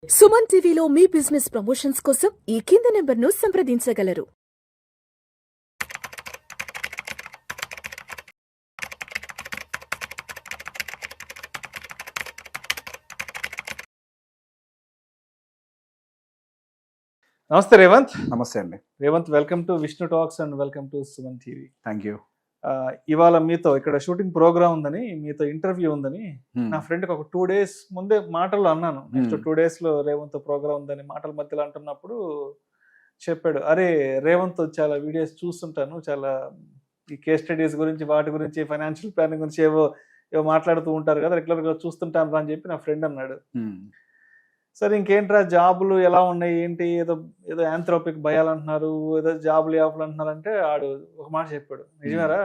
సుమన్ టీవీలో మీ business promotions కోసం ఈ కింది నెంబర్ను సంప్రదించగలరు. నమస్తే రేవంత్. నమస్తే అండి. Revanth, welcome to Vishnu talks and welcome to Suman TV. Thank you. ఇవాళ మీతో ఇక్కడ షూటింగ్ ప్రోగ్రామ్ ఉందని, మీతో ఇంటర్వ్యూ ఉందని నా ఫ్రెండ్కి ఒక 2 days ముందే మాటల్లో అన్నాను. నెక్స్ట్ 2 days లో రేవంత్ ప్రోగ్రామ్ ఉందని మాటల మధ్యలో అంటున్నప్పుడు చెప్పాడు, అరే రేవంత్ చాలా వీడియోస్ చూస్తుంటాను, చాలా ఈ కేస్ స్టడీస్ గురించి, వాటి గురించి, ఫైనాన్షియల్ ప్లానింగ్ గురించి ఏవో మాట్లాడుతూ ఉంటారు కదా, రెగ్యులర్గా చూస్తుంటాను రా అని చెప్పి నా ఫ్రెండ్ అన్నాడు. సరే ఇంకేంట్రా జాబులు ఎలా ఉన్నాయి ఏంటి, ఏదో ఏదో యాంథ్రోపిక్ భయాలు అంటున్నారు, ఏదో జాబులు యాప్లు అంటున్నారు అంటే ఆడు ఒక మాట చెప్పాడు, నిజమేరా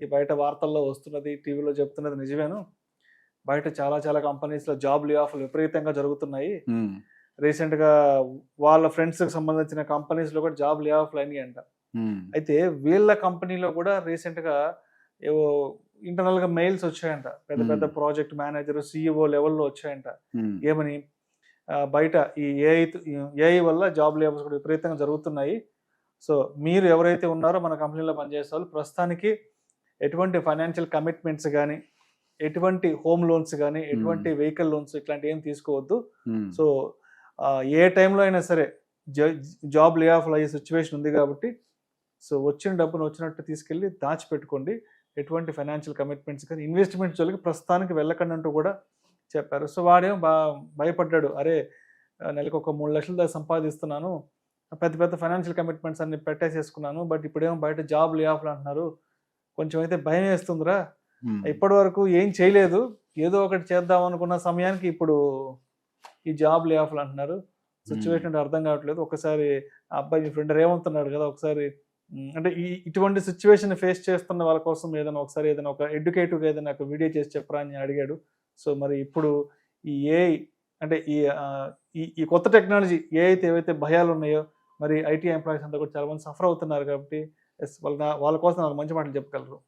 ఈ బయట వార్తల్లో వస్తున్నది, టీవీలో చెప్తున్నది నిజమేను, బయట చాలా చాలా కంపెనీస్లో జాబ్ లే ఆఫ్లు విపరీతంగా జరుగుతున్నాయి. రీసెంట్గా వాళ్ళ ఫ్రెండ్స్కి సంబంధించిన కంపెనీస్లో కూడా జాబ్ లే ఆఫ్లు అయినాయి అంట. అయితే వీళ్ళ కంపెనీలో కూడా రీసెంట్గా ఏవో ఇంటర్నల్గా మెయిల్స్ వచ్చాయంట, పెద్ద పెద్ద ప్రాజెక్ట్ మేనేజర్, CEO లెవెల్లో వచ్చాయంట. ఏమని, బయట ఈ ఏఐ వల్ల జాబ్ లేబర్స్ కూడా విపరీతంగా జరుగుతున్నాయి. సో మీరు ఎవరైతే ఉన్నారో మన కంపెనీలో పనిచేసే వాళ్ళు ప్రస్తుతానికి ఎటువంటి ఫైనాన్షియల్ కమిట్మెంట్స్ కానీ, ఎటువంటి హోమ్ లోన్స్ కానీ, ఎటువంటి వెహికల్ లోన్స్ ఇట్లాంటి ఏం తీసుకోవద్దు. సో ఏ టైంలో అయినా సరే జాబ్ లే ఆఫ్ అయ్యే సిచ్యువేషన్ ఉంది కాబట్టి సో వచ్చిన డబ్బును వచ్చినట్టు తీసుకెళ్ళి దాచిపెట్టుకోండి. ఎటువంటి ఫైనాన్షియల్ కమిట్మెంట్స్ కానీ, ఇన్వెస్ట్మెంట్స్ జోలికి ప్రస్తుతానికి వెళ్ళకండి అంటూ కూడా చెప్పారు. సో వాడేమో భయపడ్డాడు, అరే నెలకు ఒక 3 లక్షల దాకా సంపాదిస్తున్నాను, పెద్ద పెద్ద ఫైనాన్షియల్ కమిట్మెంట్స్ అన్ని పెట్టేసేసుకున్నాను, బట్ ఇప్పుడేమో బయట జాబ్ లే ఆఫ్లు అంటున్నారు, కొంచెం అయితే భయం వేస్తుందిరా, ఇప్పటి వరకు ఏం చేయలేదు, ఏదో ఒకటి చేద్దాం అనుకున్న సమయానికి ఇప్పుడు ఈ జాబ్ లే ఆఫ్లు అంటున్నారు, సిచ్యువేషన్ అర్థం కావట్లేదు. ఒకసారి ఆ అబ్బాయి మీ ఫ్రెండ్ ఏమవుతున్నాడు కదా, ఒకసారి అంటే ఇటువంటి సిచ్యువేషన్ ఫేస్ చేస్తున్న వాళ్ళ కోసం ఏదైనా ఒకసారి ఏదైనా ఒక ఎడ్యుకేటివ్గా ఏదైనా ఒక వీడియో చేసి చెప్పరా అని అడిగాడు. సో మరి ఇప్పుడు ఈ ఏఐ అంటే ఈ కొత్త టెక్నాలజీ ఏవైతే భయాలు ఉన్నాయో, మరి ఐటీ ఎంప్లాయీస్ అంతా కూడా చాలా మంది సఫర్ అవుతున్నారు కాబట్టి వాళ్ళ కోసం నాకు మంచి మాటలు చెప్పగలరు.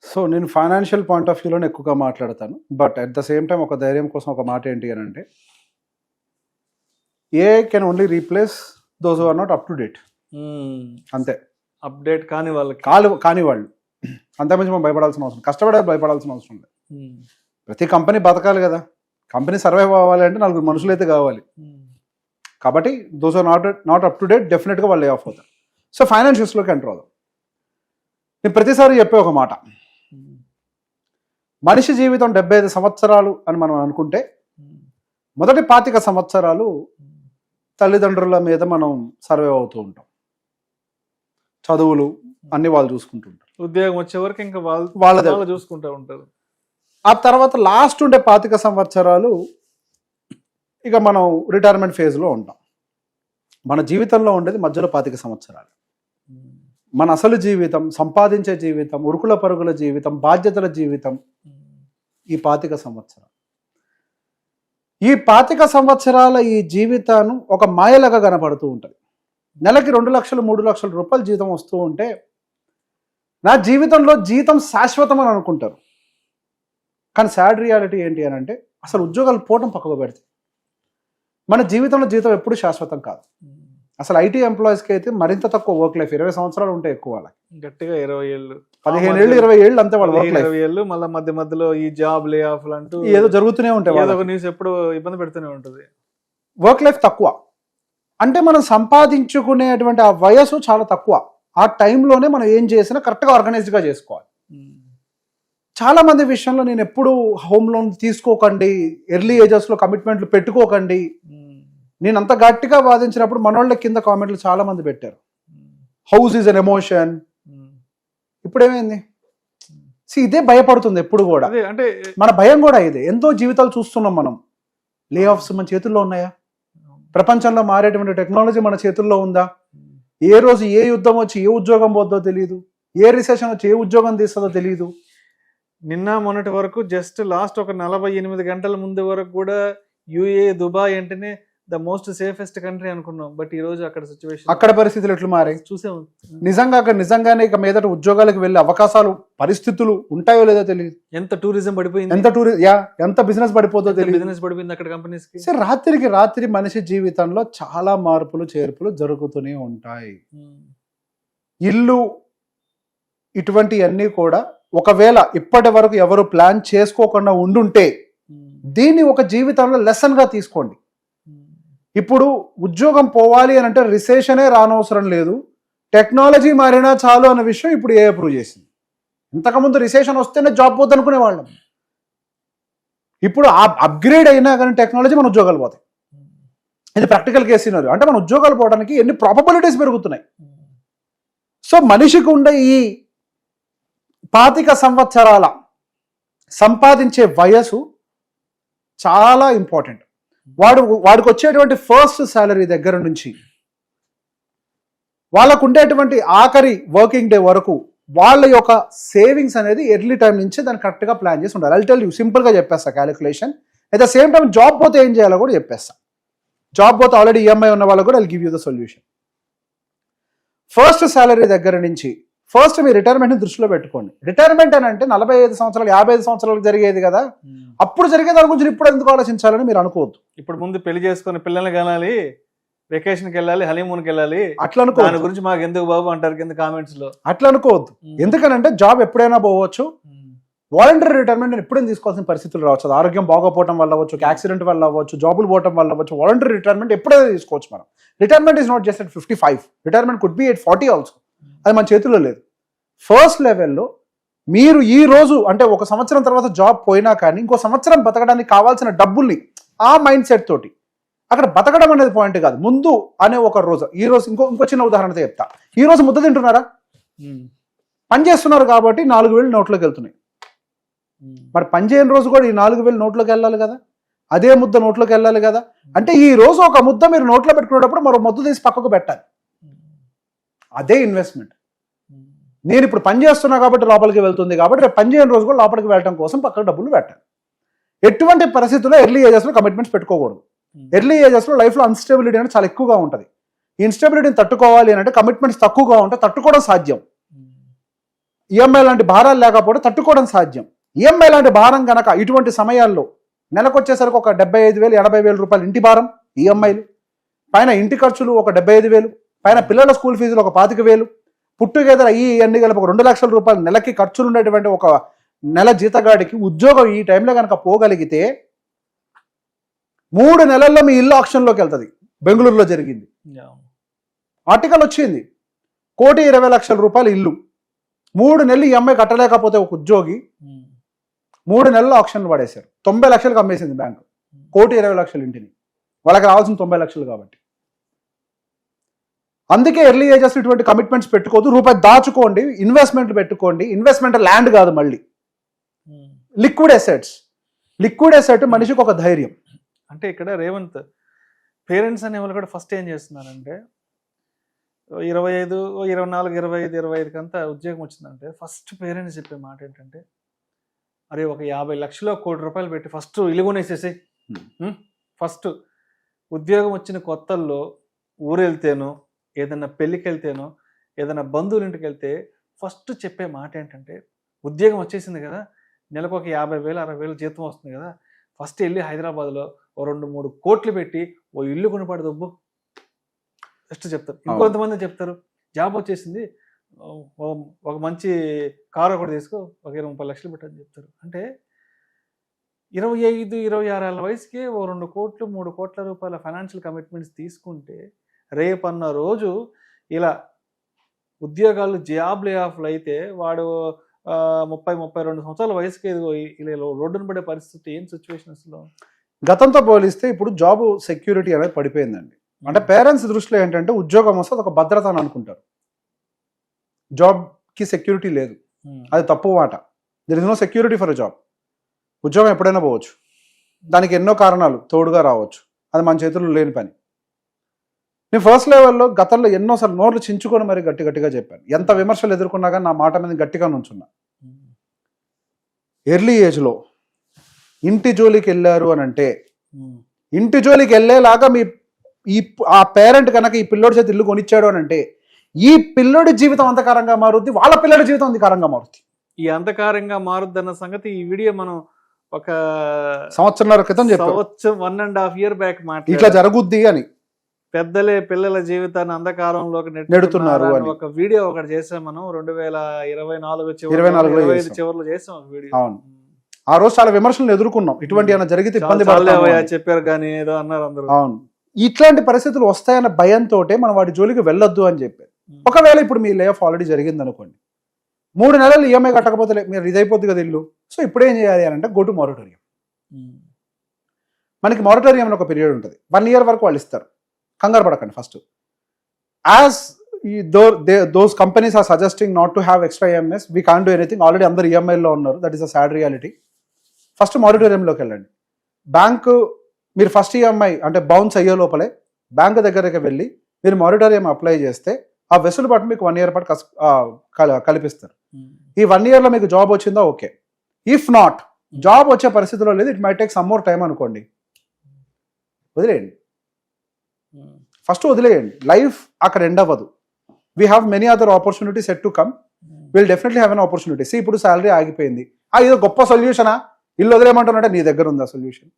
సో నేను ఫైనాన్షియల్ పాయింట్ ఆఫ్ వ్యూలోనే ఎక్కువగా మాట్లాడతాను, but at the same time ఒక ధైర్యం కోసం ఒక మాట ఏంటి అని అంటే, AI can only replace those who are not up to date. అంతే, అప్డేట్ కాని వాళ్ళకి కాని వాళ్ళు అంతకుమించి మనం భయపడాల్సిన అవసరం, కష్టపడే భయపడాల్సిన అవసరం లేదు. ప్రతి కంపెనీ బతకాలి కదా, కంపెనీ సర్వైవ్ అవ్వాలి అంటే 4 మనుషులు అయితే కావాలి. కాబట్టి those are not up to date, డెఫినెట్గా వాళ్ళు లే ఆఫ్ అవుతారు. సో ఫైనాన్షియల్స్లోకి ఎంటర్ అవుదాం. నేను ప్రతిసారి చెప్పే ఒక మాట, మనిషి జీవితం 75 సంవత్సరాలు అని మనం అనుకుంటే మొదటి 25 సంవత్సరాలు తల్లిదండ్రుల మీద మనం సర్వైవ్ అవుతూ ఉంటాం, చదువులు అన్ని వాళ్ళు చూసుకుంటుంటారు, ఉద్యోగం వచ్చే వరకు ఇంకా వాళ్ళ చూసుకుంటూ ఉంటారు. ఆ తర్వాత లాస్ట్ ఉండే 25 సంవత్సరాలు ఇక మనం రిటైర్మెంట్ ఫేజ్లో ఉంటాం. మన జీవితంలో ఉండేది మధ్యలో 25 సంవత్సరాలు. మన అసలు జీవితం, సంపాదించే జీవితం, ఉరుకుల పరుగుల జీవితం, బాధ్యతల జీవితం ఈ 25 సంవత్సరాలు. ఈ 25 సంవత్సరాల ఈ జీవితాన్ని ఒక మాయలాగా కనపడుతూ ఉంటుంది. నెలకి 2 లక్షలు 3 లక్షల రూపాయలు జీతం వస్తూ ఉంటే నా జీవితంలో జీతం శాశ్వతం అని అనుకుంటారు. కానీ సాడ్ రియాలిటీ ఏంటి అని అంటే, అసలు ఉద్యోగాలు పోవడం పక్కకు పెడితే మన జీవితంలో జీతం ఎప్పుడు శాశ్వతం కాదు. అసలు ఐటీ ఎంప్లాయీస్కి అయితే మరింత తక్కువ వర్క్ లైఫ్, 20 సంవత్సరాలు ఉంటే ఎక్కువ, వాళ్ళకి గట్టిగా 20 ఏళ్ళు, 15 ఏళ్ళు 20 ఏళ్ళు అంతే వాళ్ళ వర్క్ లైఫ్. 20 ఏళ్ళు మళ్ళీ మధ్యలో ఈ జాబ్ లే ఆఫ్ అంటూ ఏదో జరుగుతూనే ఉంటాయి, ఏదో ఒక న్యూస్ ఎప్పుడు ఇబ్బంది పెడుతూనే ఉంటుంది. వర్క్ లైఫ్ తక్కువ అంటే మనం సంపాదించుకునేటువంటి ఆ వయసు చాలా తక్కువ. ఆ టైంలోనే మనం ఏం చేసినా కరెక్ట్గా ఆర్గనైజ్డ్గా చేసుకోవాలి. చాలా మంది విషయంలో నేను ఎప్పుడు హోమ్ లోన్ తీసుకోకండి, ఎర్లీ ఏజెస్లో కమిట్మెంట్లు పెట్టుకోకండి, నేను అంత గట్టిగా వాదించినప్పుడు మనోళ్ళ కింద కామెంట్లు చాలా మంది పెట్టారు, హౌస్ ఈజ్ అన్ ఎమోషన్. ఇప్పుడేమైంది, ఇదే భయపడుతుంది ఎప్పుడు కూడా, అంటే మన భయం కూడా ఇదే. ఎంతో జీవితాలు చూస్తున్నాం మనం, లే ఆఫ్స్ మన చేతుల్లో ఉన్నాయా? ప్రపంచంలో మారేటువంటి టెక్నాలజీ మన చేతుల్లో ఉందా? ఏ రోజు ఏ యుద్ధం వచ్చి ఏ ఉద్యోగం పోద్దో తెలియదు, ఏ రిసెషన్ వచ్చి ఏ ఉద్యోగం తీస్తుందో తెలియదు. నిన్న మొన్నటి వరకు జస్ట్ లాస్ట్ ఒక 48 గంటల ముందు వరకు కూడా యుఏ దుబాయ్ అంటేనే ద మోస్ట్ సేఫెస్ట్ కంట్రీ అనుకున్నాం, బట్ ఈ రోజు అక్కడ సిచ్యువేషన్, అక్కడ పరిస్థితులు ఎట్లు మారాయి చూసాము. నిజంగా అక్కడ నిజంగానే ఇక మీదట ఉద్యోగాలకు వెళ్ళే అవకాశాలు పరిస్థితులు ఉంటాయో లేదో తెలియదు. ఎంత టూరిజం పడిపోయింది, ఎంత బిజినెస్ పడిపోతుందో తెలియదు. బిజినెస్ పడిపోయింది అక్కడ కంపెనీస్ కి. సరే, రాత్రికి రాత్రి మనిషి జీవితంలో చాలా మార్పులు చేర్పులు జరుగుతూనే ఉంటాయి. ఇల్లు ఇటువంటివన్నీ కూడా ఒకవేళ ఇప్పటి వరకు ఎవరు ప్లాన్ చేసుకోకుండా ఉండుంటే దీన్ని ఒక జీవితంలో లెసన్ గా తీసుకోండి. ఇప్పుడు ఉద్యోగం పోవాలి అని అంటే రిసెషనే రానవసరం లేదు, టెక్నాలజీ మారినా చాలు అన్న విషయం ఇప్పుడు ఏ ప్రూవ్ చేసింది. ఇంతకుముందు రిసెషన్ వస్తేనే జాబ్ పోద్ది అనుకునే వాళ్ళం. ఇప్పుడు అప్గ్రేడ్ అయినా కానీ టెక్నాలజీ మన ఉద్యోగాలు పోతాయి. ఇది ప్రాక్టికల్ కేసు సినారియో. అంటే మన ఉద్యోగాలు పోవడానికి ఎన్ని ప్రాబబిలిటీస్ పెరుగుతున్నాయి. సో మనిషికి ఉండే ఈ 25 సంవత్సరాల సంపాదించే వయసు చాలా ఇంపార్టెంట్. వాడికి వచ్చేటువంటి ఫస్ట్ శాలరీ దగ్గర నుంచి వాళ్ళకు ఉండేటువంటి ఆఖరి వర్కింగ్ డే వరకు వాళ్ళ యొక్క సేవింగ్స్ అనేది ఎర్లీ టైం నుంచి దాన్ని కరెక్ట్గా ప్లాన్ చేసి ఉండాలి. ఐ టెల్ యూ, సింపుల్గా చెప్పేస్తా calculation. At the same time job పోతే ఏం చేయాలో కూడా చెప్పేస్తా. జాబ్ పోతే ఆల్రెడీ ఈఎంఐ ఉన్న వాళ్ళకు కూడా I give you the solution. First salary దగ్గర నుంచి ఫస్ట్ మీ రిటైర్మెంట్ని దృష్టిలో పెట్టుకోండి. రిటైర్మెంట్ అని అంటే 45 సంవత్సరాలు 55 సంవత్సరాలకు జరిగేది కదా, అప్పుడు జరిగే దాని గురించి ఇప్పుడు ఎందుకు ఆలోచించాలని మీరు అనుకోవద్దు. ఇప్పుడు ముందు పెళ్లి చేసుకుని పిల్లల్ని కనాలి, వెకేషన్కి వెళ్ళాలి, హనీమూన్కి వెళ్ళాలి, అట్లా అనుకో. దాని గురించి మాకు ఎందుకు బాబు అంటారు కింద కామెంట్స్ లో. అట్లా అనుకోవద్దు. ఎందుకనంటే జాబ్ ఎప్పుడైనా పోవచ్చు. వాలంటరీ రిటైర్మెంట్ ఎప్పుడైనా తీసుకోవాల్సిన పరిస్థితులు రావచ్చు. అది ఆరోగ్యం బాగోపోవడం వల్ల అవ్వచ్చు, యాక్సిడెంట్ వల్ల అవ్వచ్చు, జాబులు పోవడం వల్ల అవ్వచ్చు. వాలంటరీ రిటైర్మెంట్ ఎప్పుడైనా తీసుకోవచ్చు మనం. Retirement is not just at 55. Retirement could be at 40 also. అది మన చేతుల్లో లేదు. ఫస్ట్ లెవెల్లో మీరు ఈ రోజు అంటే ఒక సంవత్సరం తర్వాత జాబ్ పోయినా కానీ ఇంకో సంవత్సరం బతకడానికి కావాల్సిన డబ్బుల్ని ఆ మైండ్ సెట్ తోటి, అక్కడ బతకడం అనేది పాయింట్ కాదు, ముందు అనే ఒక రోజు. ఈ రోజు ఇంకో చిన్న ఉదాహరణతో చెప్తా. ఈ రోజు ముద్ద తింటున్నారా? పని చేస్తున్నారు కాబట్టి 4,000 నోట్లోకి వెళ్తున్నాయి. మరి పని చేయని రోజు కూడా ఈ 4,000 నోట్లోకి వెళ్ళాలి కదా, అదే ముద్ద నోట్లోకి వెళ్ళాలి కదా. అంటే ఈ రోజు ఒక ముద్ద మీరు నోట్లో పెట్టుకునేటప్పుడు మరో ముద్ద తీసి పక్కకు పెట్టాలి. అదే ఇన్వెస్ట్మెంట్. నేను ఇప్పుడు పని చేస్తున్నా కాబట్టి లోపలికి వెళ్తుంది కాబట్టి రేపు పని చేయని రోజు కూడా లోపలికి వెళ్ళడం కోసం పక్కకు డబ్బులు పెట్టాలి. ఎటువంటి పరిస్థితుల్లో ఎర్లీ ఏజెస్లో కమిట్మెంట్స్ పెట్టుకోకూడదు. ఎర్లీ ఏజెస్లో లైఫ్లో అన్స్టెబిలిటీ అనేది చాలా ఎక్కువగా ఉంటుంది. ఈ ఇన్స్టెబిలిటీని తట్టుకోవాలి అని అంటే కమిట్మెంట్స్ తక్కువగా ఉంటే తట్టుకోవడం సాధ్యం. ఈఎంఐ లాంటి భారాలు లేకపోతే తట్టుకోవడం సాధ్యం. ఈఎంఐ లాంటి భారం కనుక ఇటువంటి సమయాల్లో నెలకొచ్చేసరికి ఒక 75,000 80,000 రూపాయలు ఇంటి భారం, ఈఎంఐలు పైన ఇంటి ఖర్చులు ఒక 75,000, పైన పిల్లల స్కూల్ ఫీజులు ఒక 25,000, పుట్టుగెదర అన్ని కలిపి ఒక 2 లక్షల రూపాయలు నెలకి ఖర్చులు ఉండేటువంటి ఒక నెల జీతగాడికి ఉద్యోగం ఈ టైంలో కనుక పోగలిగితే 3 నెలల్లో మీ ఇల్లు ఆక్షన్లోకి వెళ్తుంది. బెంగళూరులో జరిగింది, ఆర్టికల్ వచ్చింది. 1,20,00,000 రూపాయలు ఇల్లు 3 నెలలు ఈఎంఐ కట్టలేకపోతే ఒక ఉద్యోగి 3 నెలలు ఆక్షన్లు పడేశారు. 90 లక్షలకు అమ్మేసింది బ్యాంకు 1,20,00,000 ఇంటిని. వాళ్ళకి రావాల్సిన 90 లక్షలు కాబట్టి. అందుకే ఎర్లీ ఏజెస్ ఇటువంటి కమిట్మెంట్స్ పెట్టుకోవద్దు. రూపాయి దాచుకోండి, ఇన్వెస్ట్మెంట్లు పెట్టుకోండి. ఇన్వెస్ట్మెంట్ ల్యాండ్ కాదు, మళ్ళీ లిక్విడ్ అసెట్స్. లిక్విడ్ అసెట్ మనిషికి ఒక ధైర్యం. అంటే ఇక్కడ రేవంత్ పేరెంట్స్ అనే వాళ్ళు కూడా ఫస్ట్ ఏం చేస్తున్నారంటే 25, 24, 25, 25 కంతా ఉద్యోగం వచ్చిందంటే ఫస్ట్ పేరెంట్స్ చెప్పే మాట ఏంటంటే, అరే ఒక 50 లక్షలు 1 కోటి రూపాయలు పెట్టి ఫస్ట్ ఇల్లు కొనేసేసి, ఫస్ట్ ఉద్యోగం వచ్చిన కొత్తల్లో ఊరు వెళ్తేనో ఏదైనా పెళ్ళికి వెళ్తేనో ఏదైనా బంధువుల ఇంటికి వెళ్తే ఫస్ట్ చెప్పే మాట ఏంటంటే, ఉద్యోగం వచ్చేసింది కదా, నెలకు ఒక 50,000 60,000 జీతం వస్తుంది కదా, ఫస్ట్ వెళ్ళి హైదరాబాద్లో ఓ 2-3 కోట్లు పెట్టి ఓ ఇల్లు కొనిపడి దొబ్బు ఫస్ట్ చెప్తారు. ఇంకొంతమంది చెప్తారు జాబ్ వచ్చేసింది ఒక మంచి కారు ఒకటి తీసుకో ఒక 20-30 లక్షలు పెట్టని చెప్తారు. అంటే 25, 26 ఏళ్ళ వయసుకే ఓ 2 కోట్లు 3 కోట్ల రూపాయల ఫైనాన్షియల్ కమిట్మెంట్స్ తీసుకుంటే రేపన్న రోజు ఇలా ఉద్యోగాలు జాబ్ లే ఆఫ్లు అయితే వాడు 30-32 సంవత్సరాల వయసుకి ఇలా రోడ్డును పడే పరిస్థితి ఏం సిచ్యువేషన్స్లో. గతంతో పోలిస్తే ఇప్పుడు జాబ్ సెక్యూరిటీ అనేది పడిపోయిందండి. అంటే పేరెంట్స్ దృష్టిలో ఏంటంటే ఉద్యోగం వస్తే ఒక భద్రత అని అనుకుంటారు, జాబ్కి సెక్యూరిటీ లేదు. అది తప్పు మాట. There is no security for a job. ఉద్యోగం ఎప్పుడైనా పోవచ్చు, దానికి ఎన్నో కారణాలు తోడుగా రావచ్చు, అది మన చేతుల్లో లేని పని. నేను ఫస్ట్ లెవెల్లో గతంలో ఎన్నోసార్లు నోర్లు చించుకొని మరి గట్టిగా చెప్పాను. ఎంత విమర్శలు ఎదుర్కొన్నా కానీ నా మాట మీద గట్టిగా నుంచున్నా. ఎర్లీ ఏజ్లో ఇంటి జోలికి వెళ్ళారు అని అంటే ఇంటి జోలికి వెళ్ళేలాగా ఆ పేరెంట్ కనుక ఈ పిల్లోడి చేతి ఇల్లు కొనిచ్చాడు అని అంటే ఈ పిల్లోడి జీవితం అంధకారంగా మారుద్ది, వాళ్ళ పిల్లడి జీవితం అంధకారంగా మారుద్ది. ఈ అంధకారంగా మారుద్దన్న సంగతి ఈ వీడియో మనం ఒక సంవత్సరాల క్రితం చెప్పాం, 1.5 year బ్యాక్ ఇట్లా జరుగుద్ది అని. పెద్దలే పిల్లల జీవితాన్ని అంధకారంలోకి నెడుతున్నారు అని ఒక వీడియో ఒకటి చేసాం మనం 2024 చివరిలో చేసాం ఒక వీడియో. అవును, ఆ రోజు చాలా విమర్శలను ఎదుర్కొన్నాం, ఇటువంటి ఏమైనా జరిగితే ఇబ్బంది చెప్పారు కానీ ఏదో అన్నారు అందరూ. అవును, ఇట్లాంటి పరిస్థితులు వస్తాయన్న భయంతో మనం వాటి జోలికి వెళ్ళొద్దు అని చెప్పారు. ఒకవేళ ఇప్పుడు మీ లే ఆఫ్ ఆల్రెడీ జరిగింది అనుకోండి, 3 నెలలు ఈఎంఐ కట్టకపోతే మీరు ఇదైపోద్ది కదా ఇల్లు. సో ఇప్పుడు ఏం చేయాలి అని అంటే గో టు మారటోరియం. మనకి మారటోరియం అని ఒక పీరియడ్ ఉంటుంది, 1 year వరకు వాళ్ళు ఇస్తారు. కంగారు పడకండి. First as those companies are suggesting not to have extra EMIs, we can't do anything, already అందరు ఈఎంఐలో ఉన్నారు, that is a sad reality. First మారటోరియంలోకి వెళ్ళండి. బ్యాంకు మీరు ఫస్ట్ ఈఎంఐ అంటే బౌన్స్ అయ్యే లోపలే బ్యాంకు దగ్గరికి వెళ్ళి మీరు మారటోరియం అప్లై చేస్తే ఆ వెసులుబాటు మీకు 1 year పాటు కల్పిస్తారు. ఈ 1 yearలో మీకు జాబ్ వచ్చిందా ఓకే, ఇఫ్ నాట్ జాబ్ వచ్చే పరిస్థితిలో లేదు, it might take some more time అనుకోండి, వదిలేయండి. ఫస్ట్ వదిలేయండి, లైఫ్ అక్కడ ఎండ్ అవ్వదు. We have many other opportunities to come, will definitely have an opportunity. See ఇప్పుడు శాలరీ ఆగిపోయింది, ఇదో గొప్ప సొల్యూషనా, ఇల్లు వదిలేయమంటున్నట్టే నీ దగ్గర ఉందా సొల్యూషన్?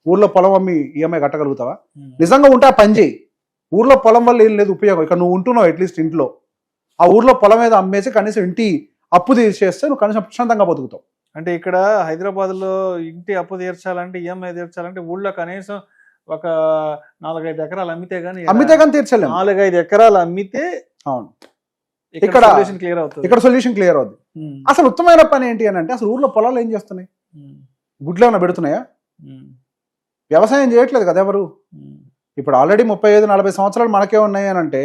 ఊర్లో పొలం అమ్మి ఈఎంఐ కట్టగలుగుతావా? నిజంగా ఉంటే ఆ పని చేయి. ఊర్లో పొలం వల్ల ఏం లేదు ఉపయోగం, ఇక్కడ నువ్వు ఉంటున్నావు అట్లీస్ట్ ఇంట్లో, ఆ ఊర్లో పొలం మీద అమ్మేసి కనీసం ఇంటి అప్పు తీసేస్తే నువ్వు కనీసం ప్రశాంతంగా బతుకుతావు. అంటే ఇక్కడ హైదరాబాద్లో ఇంటి అప్పు తీర్చాలంటే ఈఎంఐ తీర్చాలంటే ఊళ్ళో కనీసం ఒక 4-5 ఎకరాలు అమ్మితే కానీ తీర్చలేము. 4-5 ఎకరాలు అమ్మితే అవును ఇక్కడ సొల్యూషన్ క్లియర్ అవుతుంది. ఇక్కడ సొల్యూషన్ క్లియర్ అవుతుంది. అసలు ఉత్తమమైన పని ఏంటి అని అంటే, అసలు ఊర్లో పొలాలు ఏం చేస్తున్నాయి? గుడ్లు ఏమైనా పెడుతున్నాయా? వ్యవసాయం చేయట్లేదు కదా ఎవరు. ఇప్పుడు ఆల్రెడీ 35-40 సంవత్సరాలు మనకే ఉన్నాయి అని అంటే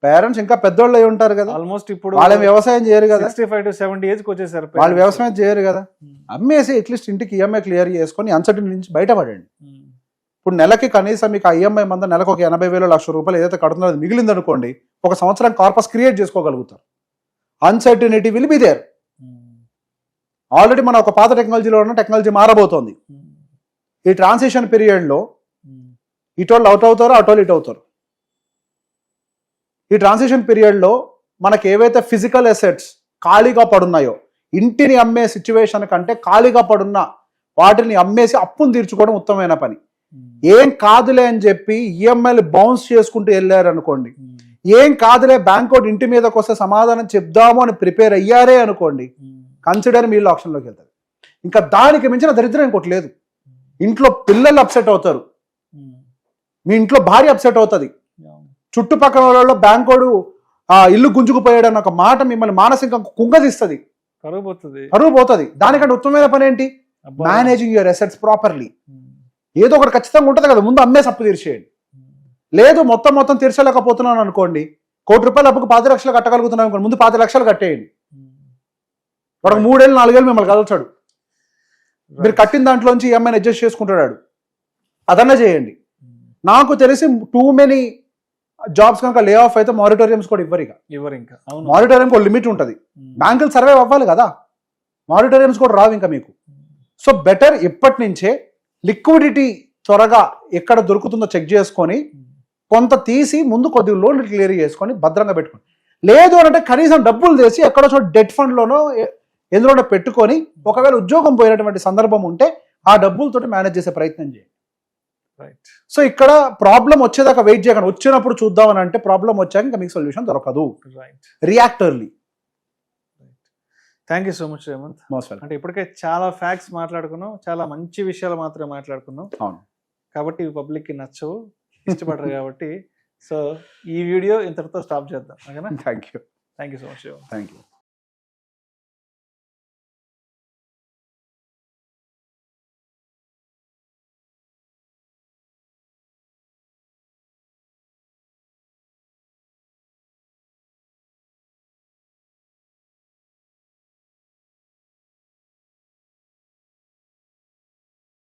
పేరెంట్స్ ఇంకా పెద్దోళ్ళు అయి ఉంటారు కదా, ఆల్మోస్ట్ ఇప్పుడు వాళ్ళు వ్యవసాయం చేయరు కదా, 65 to 70 ఏజ్కి వచ్చేసారు, వాళ్ళు వ్యవసాయం చేయరు కదా. అమ్మేసి అట్లీస్ట్ ఇంటికి ఈఎంఐ క్లియర్ చేసుకొని అన్సర్టెనిటీ నుంచి బయటపడండి. ఇప్పుడు నెలకి కనీసం మీకు ఈఎంఐ మంద నెలకు ఒక 80,000 లక్ష రూపాయలు ఏదైతే కడుతున్నారో అది మిగిలింది అనుకోండి, ఒక సంవత్సరం కార్పస్ క్రియేట్ చేసుకోగలుగుతారు. Uncertainty will be there. Already మన ఒక పాత టెక్నాలజీలో ఉన్న టెక్నాలజీ మారబోతోంది. ఈ ట్రాన్సిషన్ పీరియడ్లో ఇటోళ్ళు అవుట్ అవుతారో అటోళ్ళు ఇటు అవుతారు. ఈ ట్రాన్సిషన్ పీరియడ్లో మనకి ఏవైతే ఫిజికల్ అసెట్స్ ఖాళీగా పడున్నాయో, ఇంటిని అమ్మే సిచ్యువేషన్ కంటే ఖాళీగా పడున్న వాటిని అమ్మేసి అప్పును తీర్చుకోవడం ఉత్తమమైన పని. ఏం కాదులే అని చెప్పి ఈఎంఐలు బౌన్స్ చేసుకుంటూ వెళ్ళారు అనుకోండి, ఏం కాదులే బ్యాంక్ ఒకటి ఇంటి మీదకి వస్తే సమాధానం చెప్దాము అని ప్రిపేర్ అయ్యారే అనుకోండి, కన్సిడర్ మీ ఆప్షన్లోకి వెళ్తారు. ఇంకా దానికి మించిన దరిద్రం ఇంకోటి లేదు. ఇంట్లో పిల్లలు అప్సెట్ అవుతారు, మీ ఇంట్లో భార్య అప్సెట్ అవుతుంది, చుట్టుపక్కల వాళ్ళలో బ్యాంకోడు ఆ ఇల్లు గుంజుకుపోయాడన్న ఒక మాట మిమ్మల్ని మానసికంగా కుంగదీస్తుంది, కరువు పోతుంది. దానికంటే ఉత్తమమైన పని ఏంటి? Managing your assets properly. ఏదో ఒకటి ఖచ్చితంగా ఉంటుంది కదా, ముందు అమ్మేసి అప్పు తీర్చేయండి. లేదు మొత్తం తీర్చలేకపోతున్నాను అనుకోండి, 1 కోటి రూపాయలు అప్పుకు 10 లక్షలు కట్టగలుగుతున్నాను అనుకోండి, ముందు 10 లక్షలు కట్టేయండి. వాడు 3-4 ఏళ్ళు మిమ్మల్ని కలుగుతాడు, మీరు కట్టిన దాంట్లోంచి ఈఎంఐని అడ్జస్ట్ చేసుకుంటాడు. అదన్నా చేయండి. నాకు తెలిసి టూ మెనీ జాబ్స్ కనుక లే ఆఫ్ అయితే మారిటోరియంస్ కూడా ఇవ్వరు. ఇంకా మారిటోరియం కూడా లిమిట్ ఉంటుంది, బ్యాంకులు సర్వైవ్ అవ్వాలి కదా, మారిటోరియంస్ కూడా రావు ఇంకా మీకు. సో బెటర్ ఇప్పటి నుంచే లిక్విడిటీ త్వరగా ఎక్కడ దొరుకుతుందో చెక్ చేసుకొని కొంత తీసి ముందు కొద్దిగా లోన్లు క్లియర్ చేసుకొని భద్రంగా పెట్టుకోండి. లేదు అంటే కనీసం డబ్బులు తీసి ఎక్కడో చోట డెట్ ఫండ్లోనో ఎందులోనో పెట్టుకొని ఒకవేళ ఉద్యోగం పోయినటువంటి సందర్భం ఉంటే ఆ డబ్బులతోటి మేనేజ్ చేసే ప్రయత్నం చేయండి. సో ఇక్కడ ప్రాబ్లం వచ్చేదాకా వెయిట్ చేయకండి, వచ్చినప్పుడు చూద్దామని అంటే ప్రాబ్లం వచ్చాక ఇంకా మీకు సొల్యూషన్ దొరకదు. React early. Thank you so much Revanth. అంటే ఇప్పటికే చాలా ఫ్యాక్ట్స్ మాట్లాడుకున్నాం, చాలా మంచి విషయాలు మాత్రమే మాట్లాడుకున్నాం. అవును, కాబట్టి పబ్లిక్కి నచ్చవు, ఇష్టపడరు కాబట్టి సో ఈ వీడియో ఇంతటితో స్టాప్ చేద్దాం. ఓకేనా? Thank you so much. Thank you.